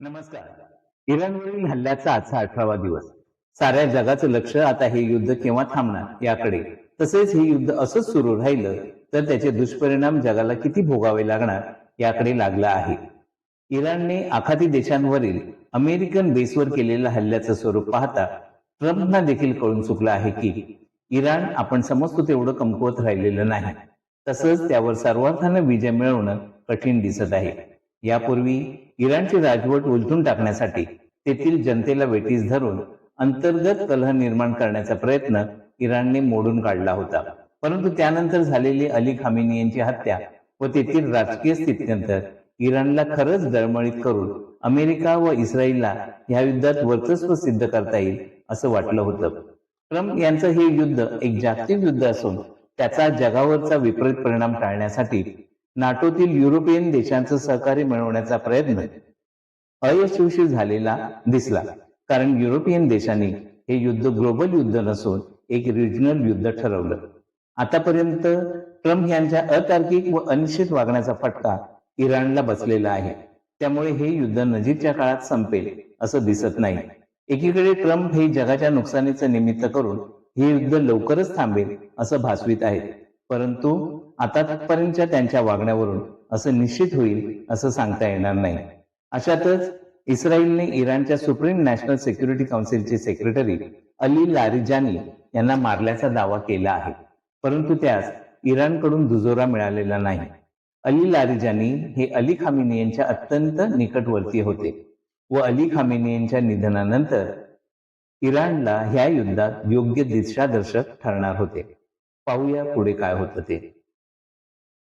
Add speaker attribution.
Speaker 1: नमस्कार। इराणवरील हल्ल्याचा आजचा 18वा दिवस। साऱ्या जगाचं लक्ष आता हे युद्ध केव्हा थांबणार याकडे, तसेच हे युद्ध असंच सुरू राहिलं तर त्याचे दुष्परिणाम जगाला किती भोगावे लागणार याकडे लागला आहे। इराणने आखाती देशांवरील अमेरिकन बेसवर केलेल्या हल्ल्याचं स्वरूप पाहता ट्रम्पना देखील कळून चुकलं आहे की इराण आपण समजतो तेवढं कमकुवत राहिलेलं नाही, तसंच त्यावर सर्वार्थानं विजय मिळवणं कठीण दिसत आहे। यापूर्वी इराणची राजवट उलटून टाकण्यासाठी तेथील जनतेला वेठीस धरून अंतर्गत कलह निर्माण करण्याचा प्रयत्न इराणने मोडून काढला होता, परंतु त्यानंतर झालेली अली खामेनी यांची हत्या व तेथील राजकीय स्थितीनंतर इराणला खरंच डळमळीत करून अमेरिका व इस्रायलला या युद्धात वर्चस्व सिद्ध करता येईल असं वाटलं होतं। ट्रम्प यांचं हे युद्ध एक जागतिक युद्ध असून त्याचा जगावरचा विपरीत परिणाम टाळण्यासाठी नाटोतील युरोपियन देशांचं सहकार्य मिळवण्याचा प्रयत्न अयशस्वी झालेला दिसला, कारण युरोपियन देशांनी हे युद्ध ग्लोबल युद्ध नसून एक रिजनल युद्ध ठरवलं। आतापर्यंत ट्रम्प यांच्या अतार्किक व अनिश्चित वागण्याचा फटका इराणला बसलेला आहे, त्यामुळे हे युद्ध नजीकच्या काळात संपेल असं दिसत नाही। एकीकडे ट्रम्प हे जगाच्या नुकसानीचं निमित्त करून हे युद्ध लवकरच थांबेल असं भासवित आहेत, परंतु आतापर्यंतच्या त्यांच्या वागण्यावरून असं निश्चित होईल असं सांगता येणार नाही। अशातच इस्रायलने इराणच्या सुप्रीम नॅशनल सिक्युरिटी काउन्सिलचे सेक्रेटरी अली लारिजानी यांना मारल्याचा दावा केला आहे, परंतु त्यास इराणकडून दुजोरा मिळालेला नाही। अली लारिजानी हे अली खामेनी यांच्या अत्यंत निकटवर्तीय होते व अली खामेनी यांच्या निधनानंतर इराणला ह्या युद्धात योग्य दिशादर्शक ठरणार होते। पाहूया पुढे काय होतं ते।